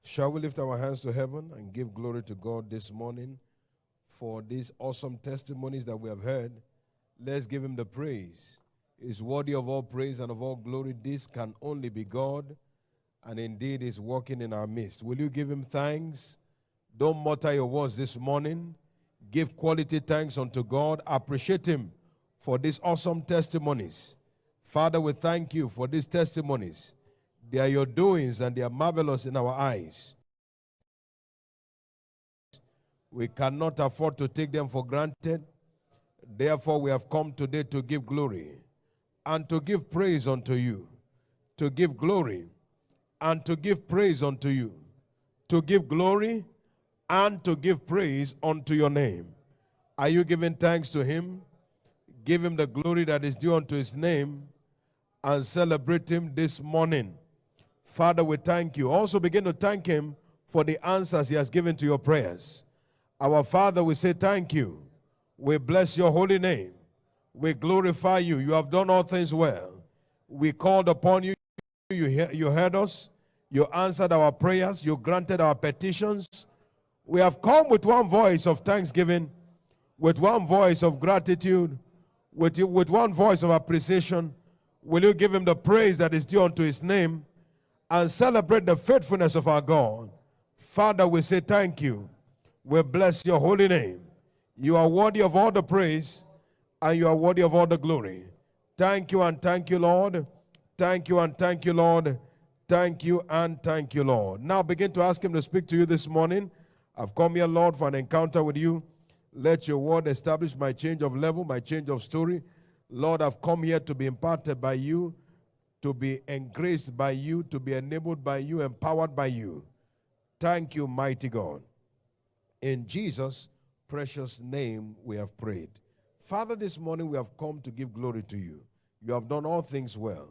Shall we lift our hands to heaven and give glory to God this morning for these awesome testimonies that we have heard? Let's give him the praise. He's worthy of all praise and of all glory. This can only be God, and indeed is working in our midst. Will you give him thanks? Don't mutter your words this morning. Give quality thanks unto God. Appreciate him for these awesome testimonies. Father, we thank you for these testimonies. They are your doings and they are marvelous in our eyes. We cannot afford to take them for granted. Therefore, we have come today to give glory and to give praise unto you, to give glory and to give praise unto you, to give glory and to give praise unto your name. Are you giving thanks to him? Give him the glory that is due unto his name and celebrate him this morning. Father, we thank you. Also begin to thank him for the answers he has given to your prayers. Our Father, we say thank you. We bless your holy name. We glorify you. You have done all things well. We called upon you. You heard us. You answered our prayers. You granted our petitions. We have come with one voice of thanksgiving, with one voice of gratitude, with one voice of appreciation. Will you give him the praise that is due unto his name and celebrate the faithfulness of our God? Father, we say thank you. We bless your holy name. You are worthy of all the praise and you are worthy of all the glory. Thank you and thank you, Lord. Thank you and thank you, Lord. Thank you and thank you, Lord. Now begin to ask him to speak to you this morning. I've come here, Lord, for an encounter with you. Let your word establish my change of level, my change of story. Lord, I've come here to be imparted by you, to be engraced by you, to be enabled by you, empowered by you. Thank you, mighty God. In Jesus' precious name we have prayed. Father, this morning we have come to give glory to you. You have done all things well.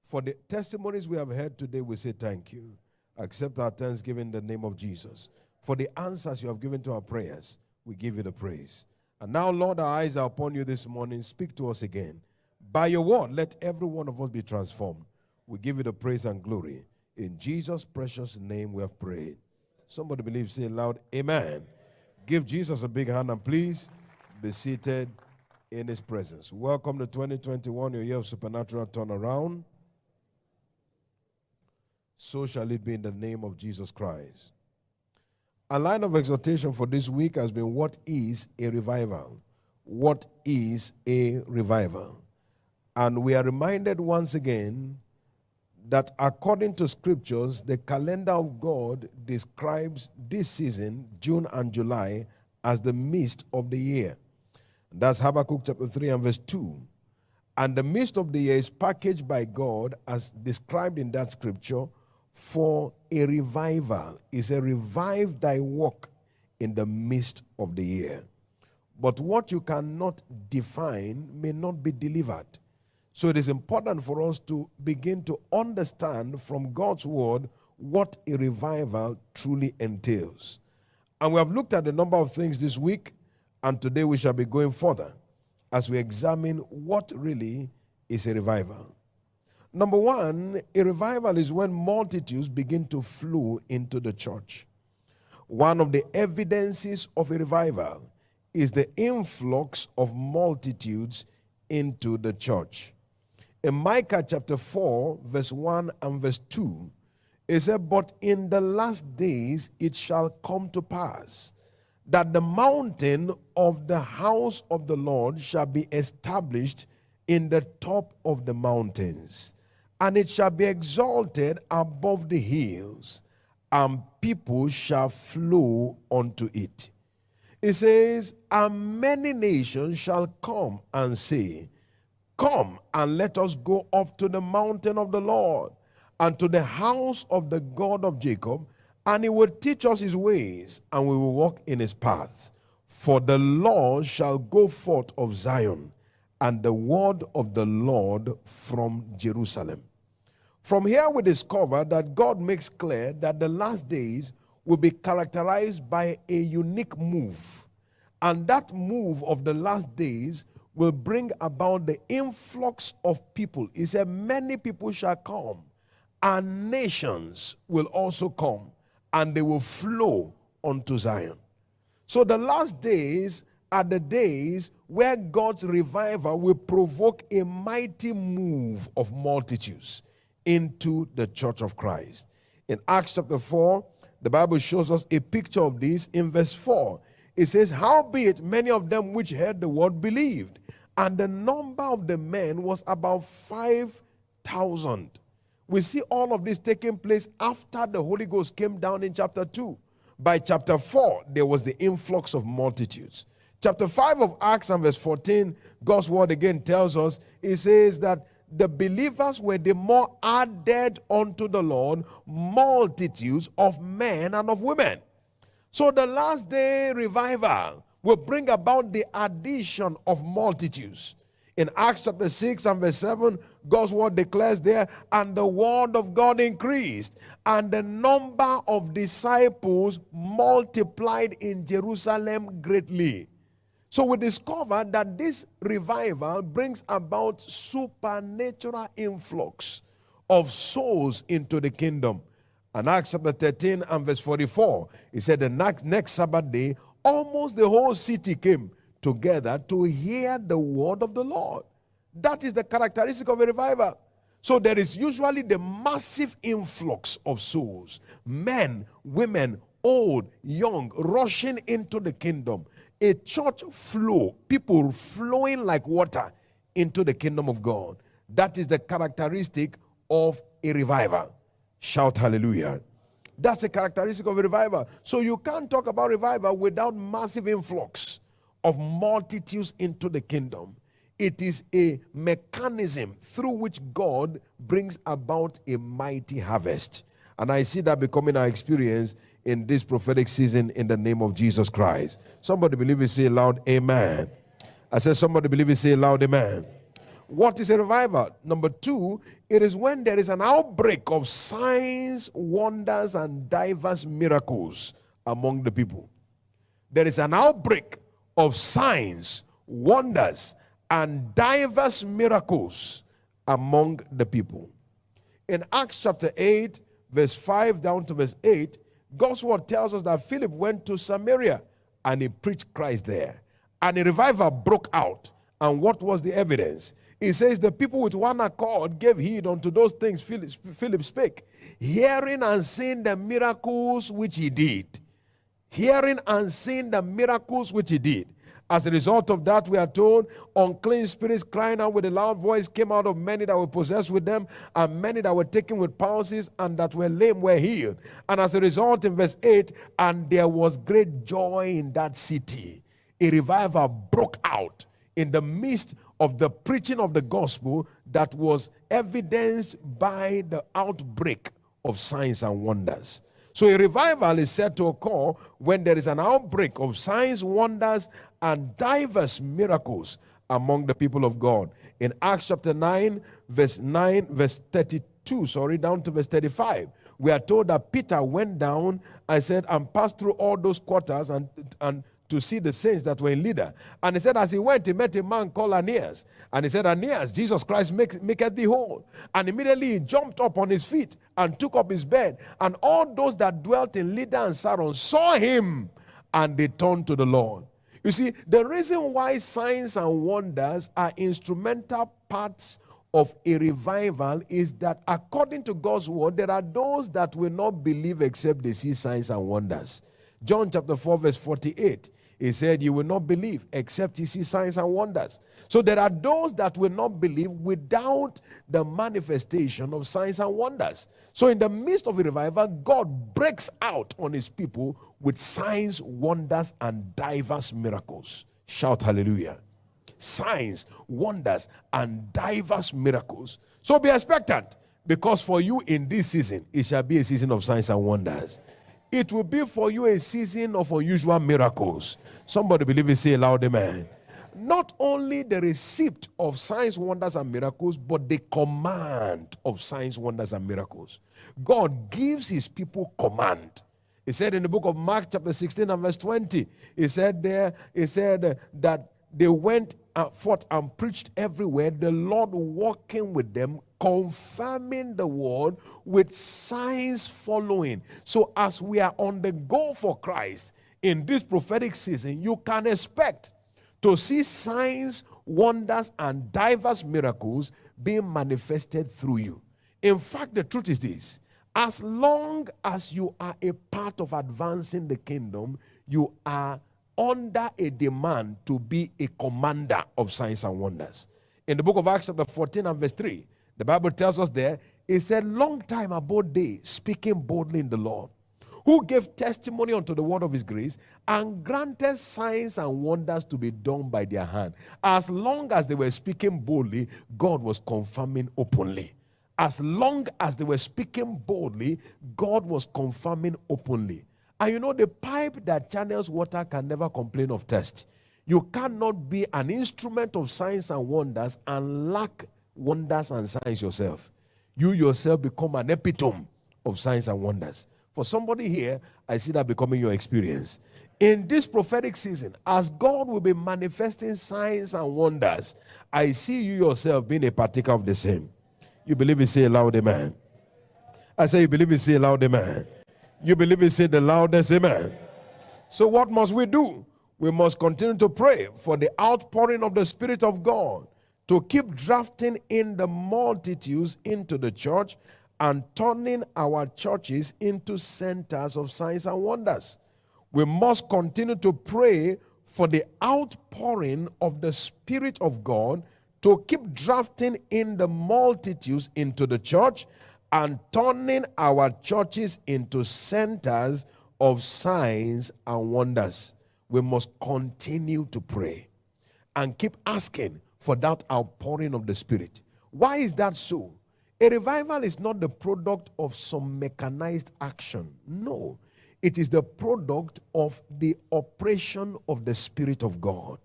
For the testimonies we have heard today, we say thank you. Accept our thanksgiving in the name of Jesus. For the answers you have given to our prayers, we give you the praise. And now, Lord, our eyes are upon you this morning. Speak to us again. By your word, let every one of us be transformed. We give you the praise and glory. In Jesus' precious name we have prayed. Somebody believe, say loud, amen. Give Jesus a big hand and please be seated in his presence. Welcome to 2021, your year of supernatural turnaround. So shall it be in the name of Jesus Christ. A line of exhortation for this week has been, what is a revival? What is a revival? And we are reminded once again that according to scriptures, the calendar of God describes this season, June and July, as the midst of the year. That's Habakkuk chapter 3 and verse 2. And the midst of the year is packaged by God as described in that scripture for a revival. Is a revive thy work in the midst of the year. But what you cannot define may not be delivered. So it is important for us to begin to understand from God's word what a revival truly entails. And we have looked at a number of things this week, and today we shall be going further as we examine what really is a revival. Number one, a revival is when multitudes begin to flow into the church. One of the evidences of a revival is the influx of multitudes into the church. In Micah chapter 4, verse 1 and verse 2, it said, but in the last days it shall come to pass that the mountain of the house of the Lord shall be established in the top of the mountains, and it shall be exalted above the hills, and people shall flow unto it. It says, and many nations shall come and say, come and let us go up to the mountain of the Lord, and to the house of the God of Jacob, and he will teach us his ways, and we will walk in his paths. For the Lord shall go forth of Zion, and the word of the Lord from Jerusalem. From here we discover that God makes clear that the last days will be characterized by a unique move. And that move of the last days will bring about the influx of people. He said, many people shall come, and nations will also come, and they will flow unto Zion. So the last days are the days where God's revival will provoke a mighty move of multitudes into the church of Christ. In Acts chapter 4, the Bible shows us a picture of this in verse 4. It says, howbeit many of them which heard the word believed, and the number of the men was about 5,000. We see all of this taking place after the Holy Ghost came down in chapter 2. By chapter 4, there was the influx of multitudes. Chapter 5 of Acts and verse 14, God's word again tells us, it says that the believers were the more added unto the Lord multitudes of men and of women. So the last day revival will bring about the addition of multitudes. In Acts chapter 6 and verse 7, God's word declares there, and the word of God increased, and the number of disciples multiplied in Jerusalem greatly. So we discover that this revival brings about supernatural influx of souls into the kingdom. And Acts chapter 13 and verse 44, it said the next Sabbath day, almost the whole city came together to hear the word of the Lord. That is the characteristic of a revival. So there is usually the massive influx of souls, men, women, old, young, rushing into the kingdom. A church flow, people flowing like water into the kingdom of God. That is the characteristic of a revival. Shout hallelujah. That's the characteristic of a revival. So you can't talk about revival without massive influx of multitudes into the kingdom. It is a mechanism through which God brings about a mighty harvest. And I see that becoming our experience in this prophetic season in the name of Jesus Christ. Somebody believe it, say loud, amen. I said somebody believe it, say loud, amen. What is a revival? Number 2, it is when there is an outbreak of signs, wonders, and diverse miracles among the people. There is an outbreak of signs, wonders, and diverse miracles among the people. In Acts chapter 8, verse 5 down to verse 8, God's word tells us that Philip went to Samaria and he preached Christ there. And a revival broke out. And what was the evidence? It says the people with one accord gave heed unto those things Philip spake, hearing and seeing the miracles which he did. Hearing and seeing the miracles which he did. As a result of that, we are told, unclean spirits crying out with a loud voice came out of many that were possessed with them, and many that were taken with palsies, and that were lame were healed. And as a result, in verse 8, and there was great joy in that city. A revival broke out in the midst of the preaching of the gospel that was evidenced by the outbreak of signs and wonders. So a revival is said to occur when there is an outbreak of signs, wonders, and diverse miracles among the people of God. In Acts chapter 9, verse 32, down to verse 35, we are told that Peter went down and passed through all those quarters and to see the saints that were in Lydda. And he said, as he went, he met a man called Aeneas. And he said, Aeneas, Jesus Christ maketh thee whole. And immediately he jumped up on his feet and took up his bed. And all those that dwelt in Lydda and Saron saw him, and they turned to the Lord. You see, the reason why signs and wonders are instrumental parts of a revival is that according to God's word, there are those that will not believe except they see signs and wonders. John chapter 4 verse 48. He said, you will not believe except you see signs and wonders. So there are those that will not believe without the manifestation of signs and wonders. So in the midst of a revival, God breaks out on his people with signs, wonders, and diverse miracles. Shout hallelujah. Signs, wonders, and diverse miracles. So be expectant, because for you in this season, it shall be a season of signs and wonders. It will be for you a season of unusual miracles. Somebody believe it, say loud amen. Not only the receipt of signs, wonders, and miracles, but the command of signs, wonders, and miracles. God gives his people command. He said in the book of Mark chapter 16 and verse 20, he said that they went forth and preached everywhere, the Lord walking with them confirming the word with signs following. So as we are on the go for Christ in this prophetic season, you can expect to see signs, wonders, and diverse miracles being manifested through you. In fact, the truth is this: as long as you are a part of advancing the kingdom, you are under a demand to be a commander of signs and wonders. In the book of Acts chapter 14 and verse 3, the Bible tells us there, it said, long time abode they, speaking boldly in the Lord, who gave testimony unto the word of his grace, and granted signs and wonders to be done by their hand. As long as they were speaking boldly, God was confirming openly. As long as they were speaking boldly, God was confirming openly. And you know, the pipe that channels water can never complain of thirst. You cannot be an instrument of signs and wonders and lack wonders and signs yourself. You yourself become an epitome of signs and wonders. For somebody here, I see that becoming your experience. In this prophetic season, as God will be manifesting signs and wonders, I see you yourself being a partaker of the same. You believe it, say loud amen. I say you believe it, say loud amen. You believe it, say the loudest amen. So what must we do? We must continue to pray for the outpouring of the Spirit of God to keep drafting in the multitudes into the church and turning our churches into centers of signs and wonders. We must continue to pray for the outpouring of the Spirit of God to keep drafting in the multitudes into the church and turning our churches into centers of signs and wonders. We must continue to pray and keep asking for that outpouring of the Spirit. Why is that so? A revival is not the product of some mechanized action. No, it is the product of the operation of the Spirit of God.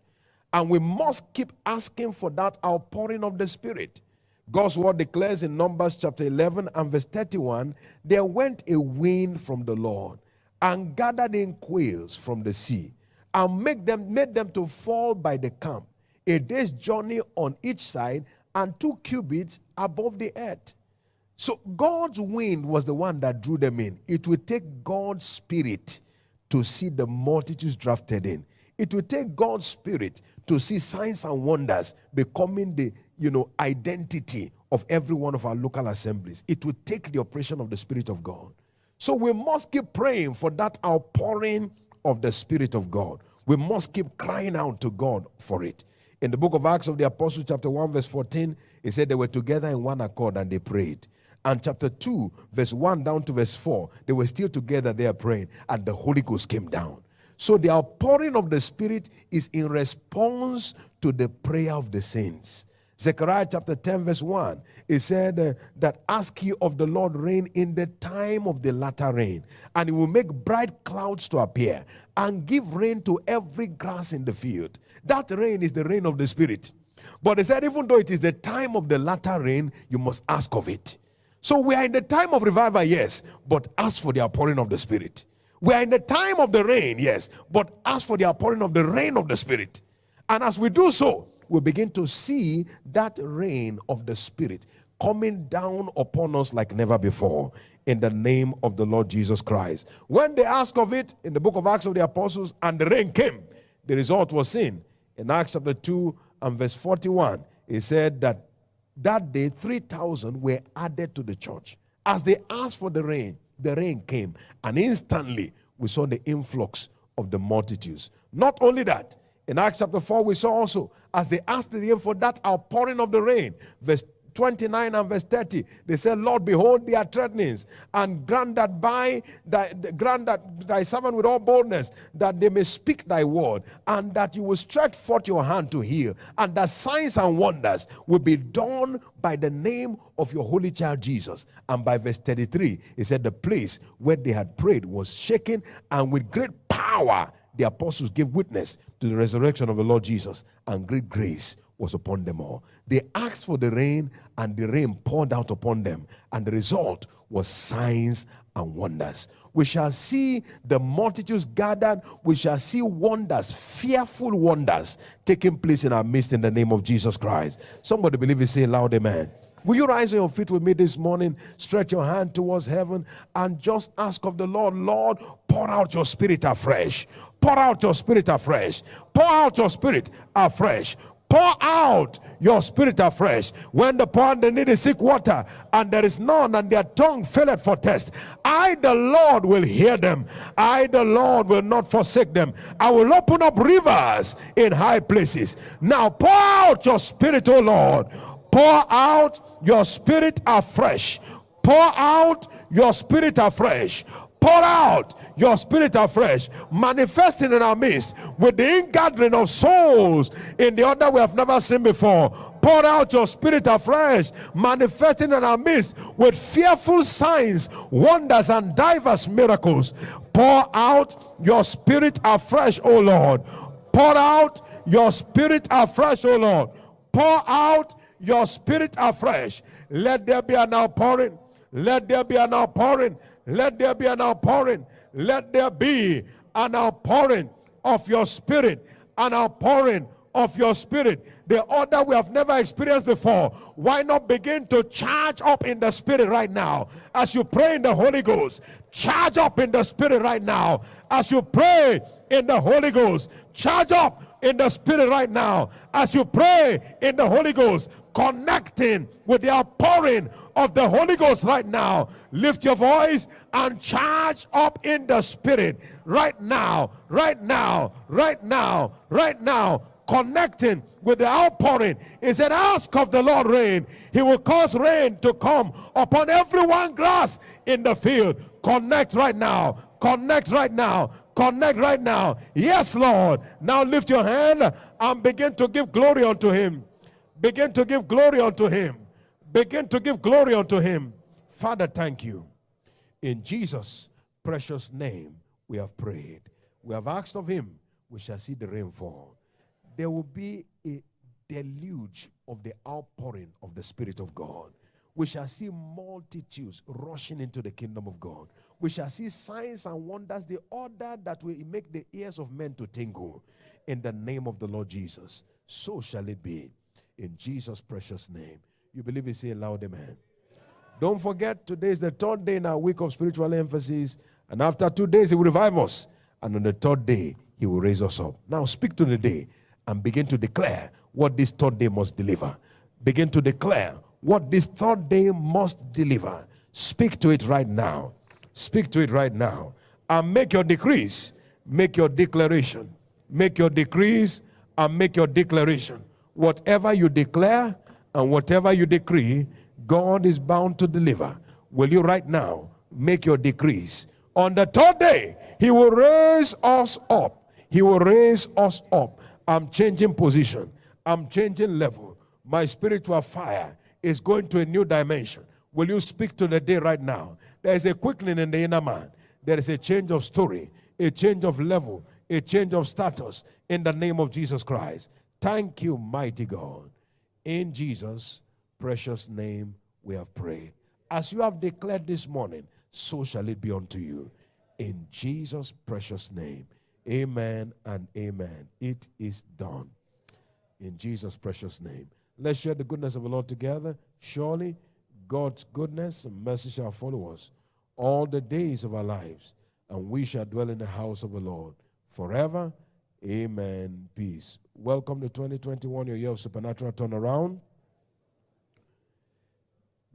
And we must keep asking for that outpouring of the Spirit. God's word declares in Numbers chapter 11 and verse 31, there went a wind from the Lord and gathered in quails from the sea and made them to fall by the camp, a day's journey on each side and 2 cubits above the earth. So God's wind was the one that drew them in. It will take God's Spirit to see the multitudes drafted in. It will take God's Spirit to see signs and wonders becoming the identity of every one of our local assemblies. It will take the operation of the Spirit of God. So we must keep praying for that outpouring of the Spirit of God. We must keep crying out to God for it. In the book of Acts of the Apostles, chapter 1, verse 14, it said they were together in one accord and they prayed. And chapter 2, verse 1 down to verse 4, they were still together there praying, and the Holy Ghost came down. So the outpouring of the Spirit is in response to the prayer of the saints. Zechariah chapter 10 verse 1, it said that ask ye of the Lord rain in the time of the latter rain, and he will make bright clouds to appear and give rain to every grass in the field. That rain is the rain of the Spirit. But they said even though it is the time of the latter rain, you must ask of it. So we are in the time of revival, yes, but ask for the outpouring of the Spirit. We are in the time of the rain, yes, but ask for the outpouring of the rain of the Spirit. And as we do so, we begin to see that rain of the Spirit coming down upon us like never before in the name of the Lord Jesus Christ. When they asked of it in the book of Acts of the Apostles and the rain came, the result was seen. In Acts chapter 2 and verse 41, it said that day 3,000 were added to the church. As they asked for the rain came, and instantly we saw the influx of the multitudes. Not only that, in Acts chapter 4, we saw also, as they asked him for that outpouring of the rain, verse 29 and verse 30, they said, Lord, behold their threatenings, and grant that thy servant with all boldness, that they may speak thy word, and that you will stretch forth your hand to heal, and that signs and wonders will be done by the name of your holy child Jesus. And by verse 33, it said the place where they had prayed was shaken, and with great power the apostles gave witness to the resurrection of the Lord Jesus, and great grace was upon them all. They asked for the rain, and the rain poured out upon them, and the result was signs and wonders. We shall see the multitudes gathered. We shall see wonders, fearful wonders taking place in our midst in the name of Jesus Christ. Somebody believe it, say loud amen. Will you rise on your feet with me this morning? Stretch your hand towards heaven and just ask of the Lord, Lord, pour out your spirit afresh. Pour out your spirit afresh. Pour out your spirit afresh. Pour out your spirit afresh. When the poor and the needy seek water, and there is none, and their tongue faileth for test, I, the Lord, will hear them. I, the Lord, will not forsake them. I will open up rivers in high places. Now pour out your spirit, O Lord. Pour out your spirit afresh. Pour out your spirit afresh. Pour out your spirit afresh, manifesting in our midst with the ingathering of souls in the order we have never seen before. Pour out your spirit afresh, manifesting in our midst with fearful signs, wonders, and diverse miracles. Pour out your spirit afresh, O Lord. Pour out your spirit afresh, O Lord. Pour out your spirit afresh. Let there be an outpouring. Let there be an outpouring. Let there be an outpouring. Let there be an outpouring of your spirit. An outpouring of your spirit. The order we have never experienced before. Why not begin to charge up in the spirit right now? As you pray in the Holy Ghost, charge up in the spirit right now. As you pray in the Holy Ghost, charge up in the spirit right now. As you pray in the Holy Ghost, connecting with the outpouring of the Holy Ghost right now. Lift your voice and charge up in the spirit right now, right now, right now, right now. Connecting with the outpouring. He said, ask of the Lord rain. He will cause rain to come upon every one grass in the field. Connect right now. Connect right now. Connect right now. Yes, Lord. Now lift your hand and begin to give glory unto him. Begin to give glory unto him. Begin to give glory unto him. Father, thank you. In Jesus' precious name we have prayed. We have asked of him, we shall see the rain fall. There will be a deluge of the outpouring of the Spirit of God. We shall see multitudes rushing into the kingdom of God. We shall see signs and wonders, the order that will make the ears of men to tingle. In the name of the Lord Jesus, so shall it be. In Jesus' precious name. You believe it? Say loud, amen. Don't forget, today is the third day in our week of spiritual emphasis. And after 2 days, he will revive us. And on the third day, he will raise us up. Now speak to the day and begin to declare what this third day must deliver. Begin to declare what this third day must deliver. Speak to it right now. Speak to it right now. And make your decrees. Make your declaration. Make your decrees and make your declaration. Whatever you declare and whatever you decree, God is bound to deliver. Will you right now make your decrees? On the third day, he will raise us up. He will raise us up. I'm changing position. I'm changing level. My spiritual fire is going to a new dimension. Will you speak to the day right now? There is a quickening in the inner man. There is a change of story, a change of level, a change of status in the name of Jesus Christ. Thank you, mighty God. In Jesus' precious name we have prayed. As you have declared this morning, so shall it be unto you. In Jesus' precious name. Amen and amen. It is done. In Jesus' precious name. Let's share the goodness of the Lord together. Surely God's goodness and mercy shall follow us all the days of our lives, and we shall dwell in the house of the Lord forever. Amen. Peace. Welcome to 2021, your year of supernatural turnaround.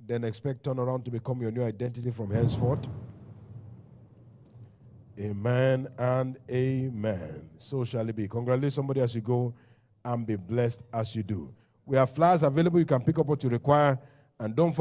Then expect turnaround to become your new identity from henceforth. Amen and amen. So shall it be. Congratulate somebody as you go and be blessed as you do. We have flyers available. You can pick up what you require. And don't forget.